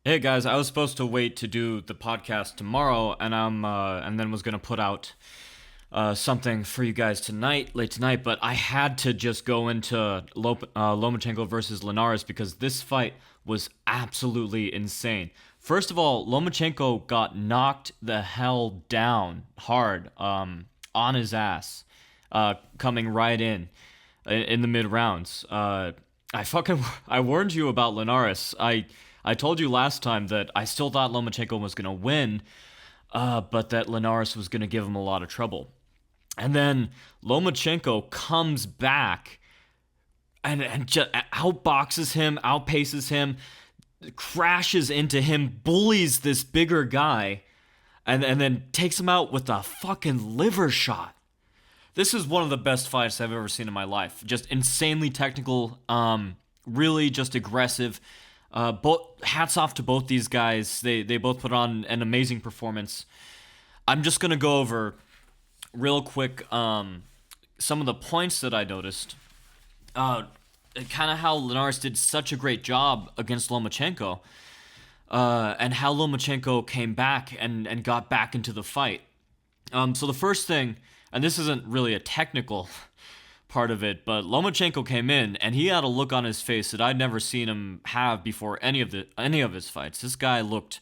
Hey guys, I was supposed to wait to do the podcast tomorrow, and then was gonna put out something for you guys tonight, late tonight. But I had to just go into Lomachenko versus Linares because this fight was absolutely insane. First of all, Lomachenko got knocked the hell down hard, on his ass, coming right in the mid rounds. I warned you about Linares. I told you last time that I still thought Lomachenko was gonna win, but that Linares was gonna give him a lot of trouble. And then Lomachenko comes back and just outboxes him, outpaces him, crashes into him, bullies this bigger guy, and then takes him out with a fucking liver shot. This is one of the best fights I've ever seen in my life. Just insanely technical, really just aggressive. Both hats off to both these guys. They both put on an amazing performance. I'm just gonna go over real quick some of the points that I noticed. Uh, Kind of how Linares did such a great job against Lomachenko, and how Lomachenko came back and got back into the fight. So the first thing, and this isn't really a technical part of it, but Lomachenko came in and he had a look on his face that I'd never seen him have before any of his fights. This guy looked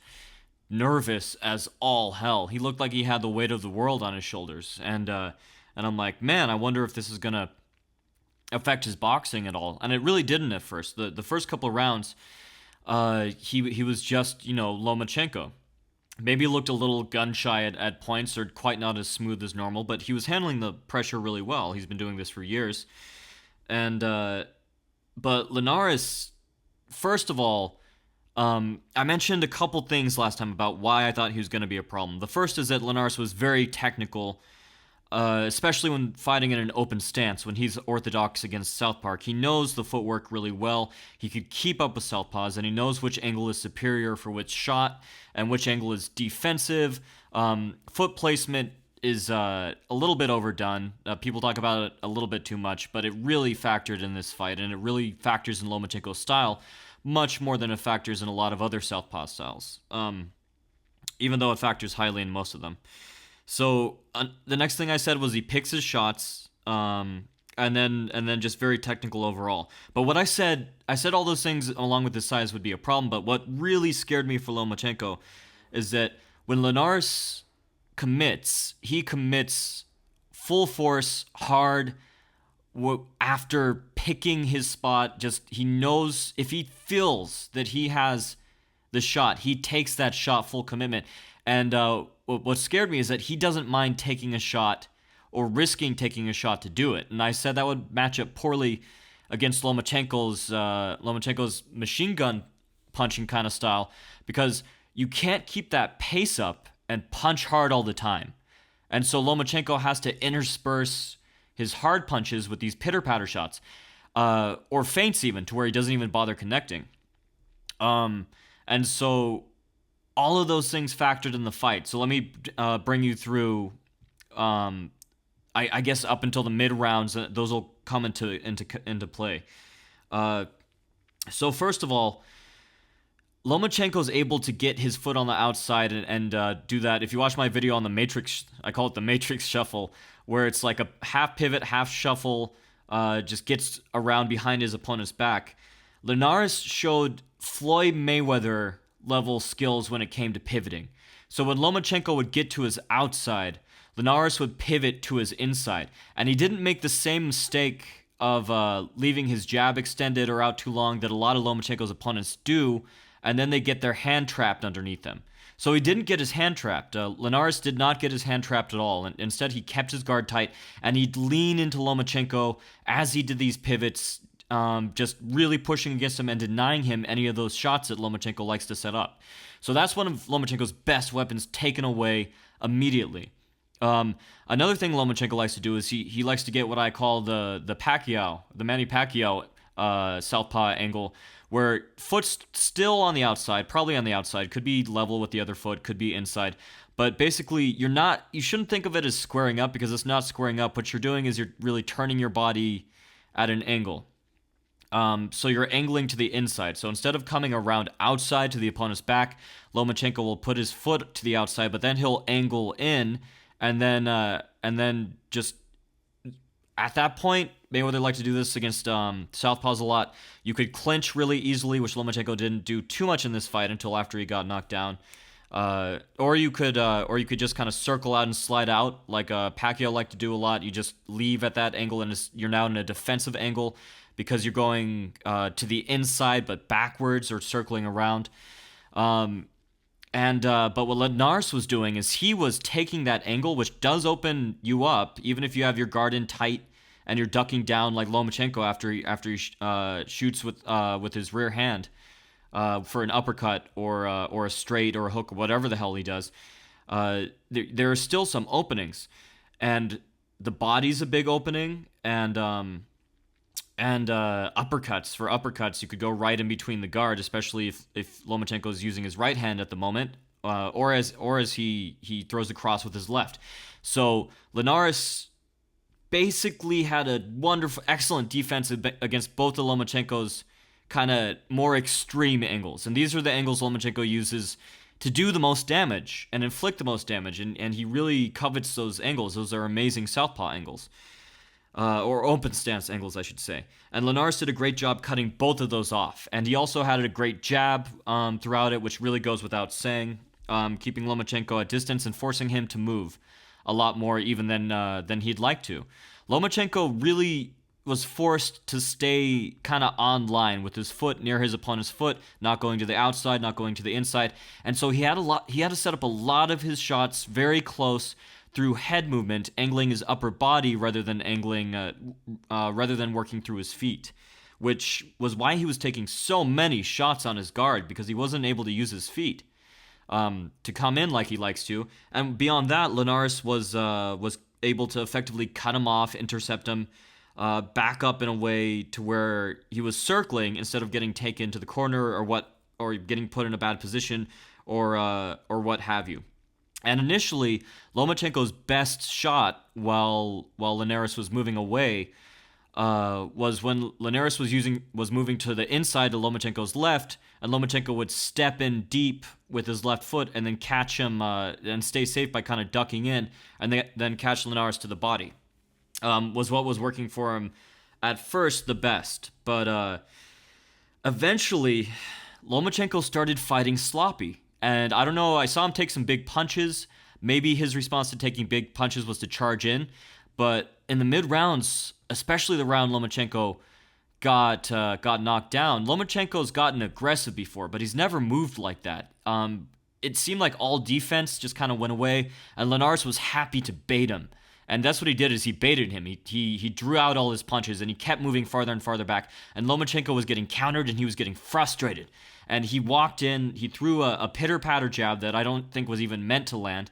nervous as all hell. He looked like he had the weight of the world on his shoulders, and I'm like, man, I wonder if this is gonna affect his boxing at all. And it really didn't at first. The first couple of rounds, he was just Lomachenko. Maybe looked a little gun shy at points, or quite not as smooth as normal, but he was handling the pressure really well. He's been doing this for years. And but Linares, first of all, I mentioned a couple things last time about why I thought he was going to be a problem. The first is that Linares was very technical, especially when fighting in an open stance, when he's orthodox against southpaw. He knows the footwork really well. He could keep up with southpaws, and he knows which angle is superior for which shot and which angle is defensive. Foot placement is a little bit overdone. People talk about it a little bit too much, but it really factored in this fight, and it really factors in Lomachenko's style much more than it factors in a lot of other southpaw styles, even though it factors highly in most of them. So the next thing I said was he picks his shots, and then just very technical overall. But what I said all those things along with his size would be a problem. But what really scared me for Lomachenko is that when Linares commits, he commits full force, hard, after picking his spot. Just he knows if he feels that he has the shot, he takes that shot full commitment. And what scared me is that he doesn't mind taking a shot or risking taking a shot to do it. And I said that would match up poorly against Lomachenko's machine gun punching kind of style, because you can't keep that pace up and punch hard all the time. And so Lomachenko has to intersperse his hard punches with these pitter patter shots, or feints even, to where he doesn't even bother connecting. And so all of those things factored in the fight. So let me bring you through. I guess up until the mid rounds, those will come into play. So first of all, Lomachenko's able to get his foot on the outside and do that. If you watch my video on the Matrix, I call it the Matrix Shuffle, where it's like a half pivot, half shuffle, just gets around behind his opponent's back. Linares showed Floyd Mayweather level skills when it came to pivoting. So when Lomachenko would get to his outside, Linares would pivot to his inside. And he didn't make the same mistake of leaving his jab extended or out too long that a lot of Lomachenko's opponents do, and then they get their hand trapped underneath them. So he didn't get his hand trapped. Linares did not get his hand trapped at all. And instead, he kept his guard tight, and he'd lean into Lomachenko as he did these pivots, just really pushing against him and denying him any of those shots that Lomachenko likes to set up. So that's one of Lomachenko's best weapons taken away immediately. Another thing Lomachenko likes to do is he likes to get what I call the Manny Pacquiao southpaw angle, where foot's still on the outside, probably on the outside, could be level with the other foot, could be inside. But basically, you shouldn't think of it as squaring up, because it's not squaring up. What you're doing is you're really turning your body at an angle. So you're angling to the inside. So instead of coming around outside to the opponent's back, Lomachenko will put his foot to the outside, but then he'll angle in, and then just at that point, Mayweather liked to do this against southpaws a lot. You could clinch really easily, which Lomachenko didn't do too much in this fight until after he got knocked down. Or you could just kind of circle out and slide out like Pacquiao liked to do a lot. You just leave at that angle, and you're now in a defensive angle because you're going to the inside but backwards or circling around. But what Linares was doing is he was taking that angle, which does open you up, even if you have your guard in tight and you're ducking down like Lomachenko after he shoots with his rear hand for an uppercut or a straight or a hook or whatever the hell he does. There are still some openings, and the body's a big opening, and uppercuts. For uppercuts, you could go right in between the guard, especially if Lomachenko is using his right hand at the moment, or as he throws the cross with his left. So Linares basically had a wonderful, excellent defense against both of Lomachenko's kind of more extreme angles, and these are the angles Lomachenko uses to do the most damage and inflict the most damage, and he really covets those angles. Those are amazing southpaw angles. Or open stance angles, I should say. And Linares did a great job cutting both of those off. And he also had a great jab throughout it, which really goes without saying, keeping Lomachenko at distance and forcing him to move a lot more even than he'd like to. Lomachenko really was forced to stay kind of on line with his foot near his opponent's foot, not going to the outside, not going to the inside. And so he had to set up a lot of his shots very close through head movement, angling his upper body rather than working through his feet, which was why he was taking so many shots on his guard, because he wasn't able to use his feet to come in like he likes to. And beyond that, Linares was able to effectively cut him off, intercept him, back up in a way to where he was circling instead of getting taken to the corner or getting put in a bad position or what have you. And initially, Lomachenko's best shot while Linares was moving away was when Linares was moving to the inside to Lomachenko's left, and Lomachenko would step in deep with his left foot and then catch him and stay safe by kind of ducking in, and then catch Linares to the body. Was what was working for him at first the best, but eventually Lomachenko started fighting sloppy. And I don't know, I saw him take some big punches. Maybe his response to taking big punches was to charge in. But in the mid-rounds, especially the round Lomachenko got knocked down, Lomachenko's gotten aggressive before, but he's never moved like that. It seemed like all defense just kind of went away, and Linares was happy to bait him. And that's what he did, is he baited him. He drew out all his punches, and he kept moving farther and farther back. And Lomachenko was getting countered, and he was getting frustrated. And he walked in, he threw a pitter-patter jab that I don't think was even meant to land.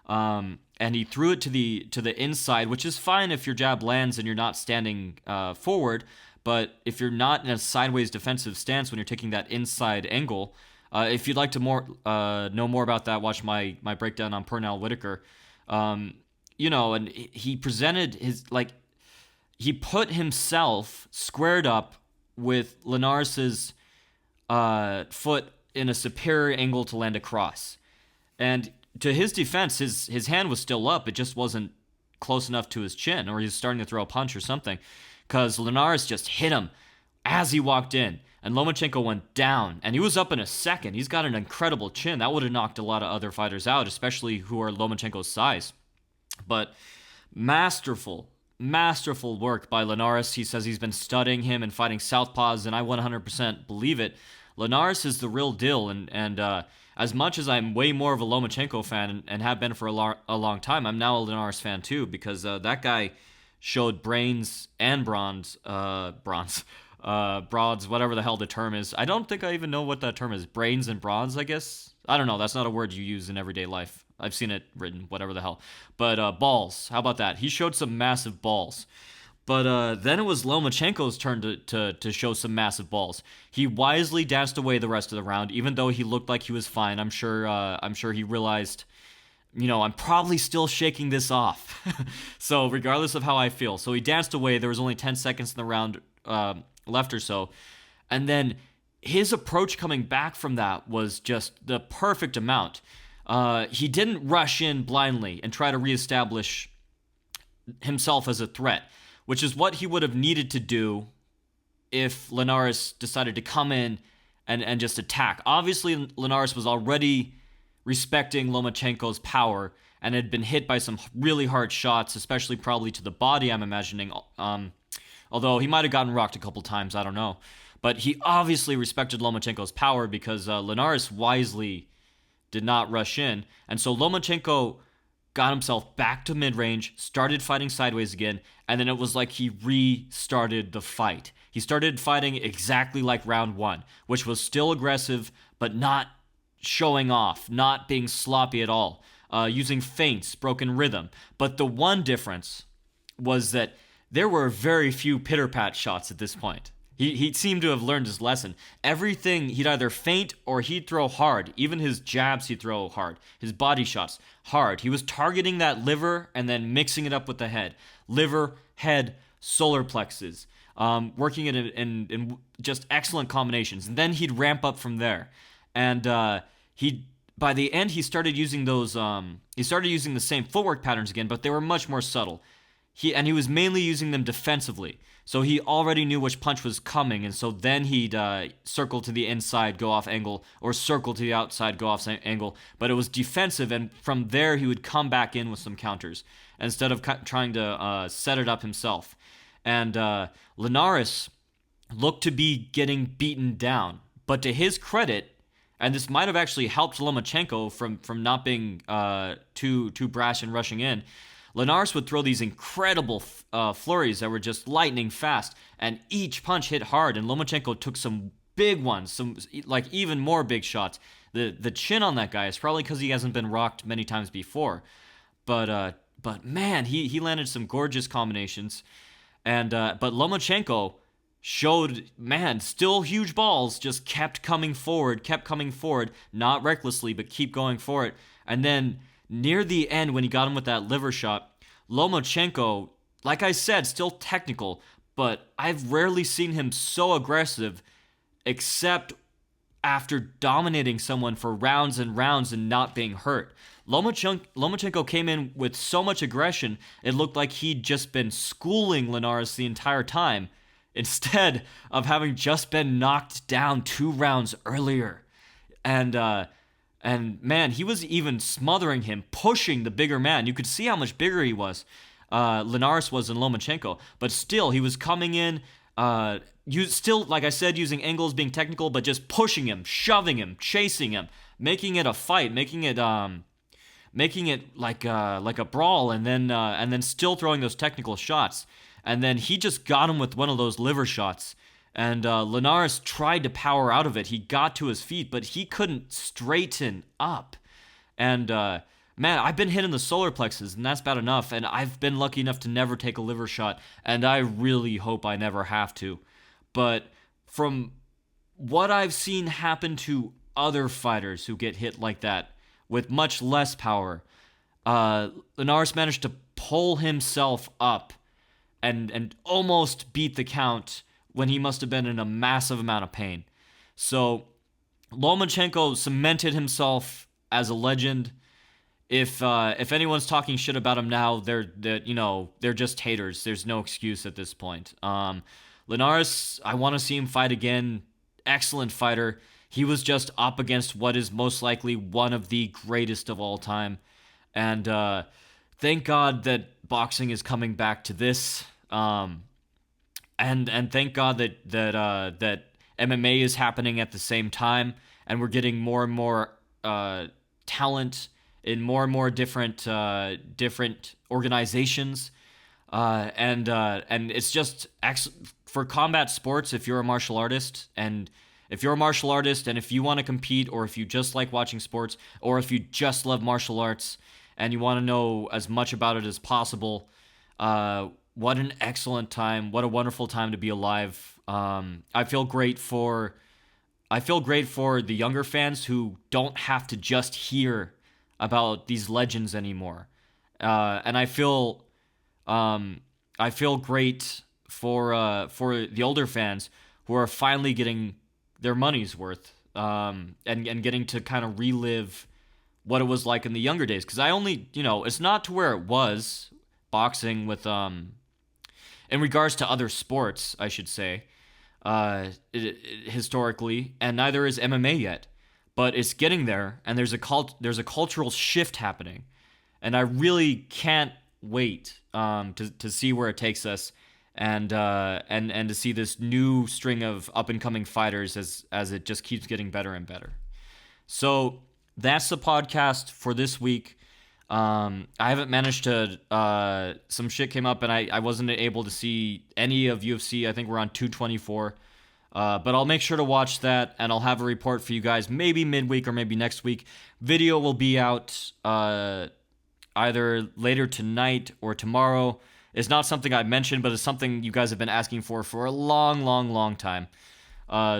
And he threw it to the inside, which is fine if your jab lands and you're not standing forward. But if you're not in a sideways defensive stance when you're taking that inside angle, if you'd like to know more about that, watch my breakdown on Pernell Whitaker. And he presented he put himself squared up with Linares's foot in a superior angle to land a cross. And to his defense, his hand was still up. It just wasn't close enough to his chin, or he was starting to throw a punch or something, because Linares just hit him as he walked in, and Lomachenko went down, and he was up in a second. He's got an incredible chin. That would have knocked a lot of other fighters out, especially who are Lomachenko's size. But masterful work by Linares. He says he's been studying him and fighting southpaws, and I 100% believe it. Linares is the real deal, and as much as I'm way more of a Lomachenko fan and have been for a long time, I'm now a Linares fan too, because that guy showed brains and bronze, broads, whatever the hell the term is. I don't think I even know what that term is. Brains and bronze, I guess. I don't know. That's not a word you use in everyday life. I've seen it written, whatever the hell. But balls, how about that? He showed some massive balls. But then it was Lomachenko's turn to show some massive balls. He wisely danced away the rest of the round, even though he looked like he was fine. I'm sure he realized, I'm probably still shaking this off. So regardless of how I feel. So he danced away. There was only 10 seconds in the round left or so. And then his approach coming back from that was just the perfect amount. He didn't rush in blindly and try to reestablish himself as a threat, which is what he would have needed to do if Linares decided to come in and just attack. Obviously, Linares was already respecting Lomachenko's power and had been hit by some really hard shots, especially probably to the body, I'm imagining. Although he might have gotten rocked a couple times, I don't know. But he obviously respected Lomachenko's power because Linares wisely did not rush in. And so Lomachenko got himself back to mid-range, started fighting sideways again, and then it was like he restarted the fight. He started fighting exactly like round one, which was still aggressive, but not showing off, not being sloppy at all, using feints, broken rhythm. But the one difference was that there were very few pitter-pat shots at this point. He seemed to have learned his lesson. Everything, he'd either feint or he'd throw hard. Even his jabs he'd throw hard. His body shots, hard. He was targeting that liver and then mixing it up with the head. Liver, head, solar plexus. Working it in just excellent combinations. And then he'd ramp up from there. And by the end, he started using those, he started using the same footwork patterns again, but they were much more subtle. He was mainly using them defensively. So he already knew which punch was coming, and so then he'd circle to the inside, go off angle, or circle to the outside, go off angle. But it was defensive, and from there he would come back in with some counters instead of trying to set it up himself. And Linares looked to be getting beaten down. But to his credit, and this might have actually helped Lomachenko from not being too brash and rushing in, Linares would throw these incredible flurries that were just lightning fast, and each punch hit hard, and Lomachenko took some big ones, some like even more big shots. The chin on that guy is probably because he hasn't been rocked many times before, but man, he landed some gorgeous combinations, and but Lomachenko showed, man, still huge balls, just kept coming forward, not recklessly, but keep going for it, and then near the end, when he got him with that liver shot, Lomachenko, like I said, still technical, but I've rarely seen him so aggressive, except after dominating someone for rounds and rounds and not being hurt. Lomachenko came in with so much aggression, it looked like he'd just been schooling Linares the entire time, instead of having just been knocked down 2 rounds earlier. And man, he was even smothering him, pushing the bigger man. You could see how much bigger he was, Linares was than Lomachenko. But still, he was coming in, still, like I said, using angles, being technical, but just pushing him, shoving him, chasing him, making it a fight, making it like a brawl, and then still throwing those technical shots. And then he just got him with one of those liver shots. And Linares tried to power out of it. He got to his feet, but he couldn't straighten up. And man, I've been hitting the solar plexus, and that's bad enough. And I've been lucky enough to never take a liver shot, and I really hope I never have to. But from what I've seen happen to other fighters who get hit like that with much less power, Linares managed to pull himself up and almost beat the count when he must have been in a massive amount of pain. So Lomachenko cemented himself as a legend. If anyone's talking shit about him now, they're just haters. There's no excuse at this point. Linares, I want to see him fight again. Excellent fighter. He was just up against what is most likely one of the greatest of all time. And thank God that boxing is coming back to this. And thank God that MMA is happening at the same time, and we're getting more and more talent in more and more different organizations, and it's just for combat sports. If you're a martial artist, and if you want to compete, or if you just like watching sports, or if you just love martial arts and you want to know as much about it as possible, what an excellent time. What a wonderful time to be alive. I feel great for the younger fans who don't have to just hear about these legends anymore. And I feel great for the older fans who are finally getting their money's worth, and getting to kind of relive what it was like in the younger days. Because I only, it's not to where it was boxing with in regards to other sports, I should say, historically, and neither is MMA yet. But it's getting there, and there's a cultural shift happening, and I really can't wait to see where it takes us, and to see this new string of up and coming fighters as it just keeps getting better and better. So that's the podcast for this week. I haven't managed to. Some shit came up, and I wasn't able to see any of UFC. I think we're on 224. But I'll make sure to watch that, and I'll have a report for you guys maybe midweek or maybe next week. Video will be out either later tonight or tomorrow. It's not something I mentioned, but it's something you guys have been asking for a long, long, long time.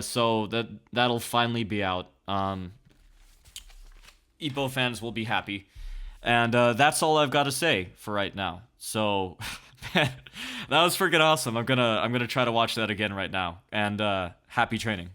So that'll finally be out. Ipo fans will be happy. And that's all I've got to say for right now. So that was freaking awesome. I'm gonna try to watch that again right now. And happy training.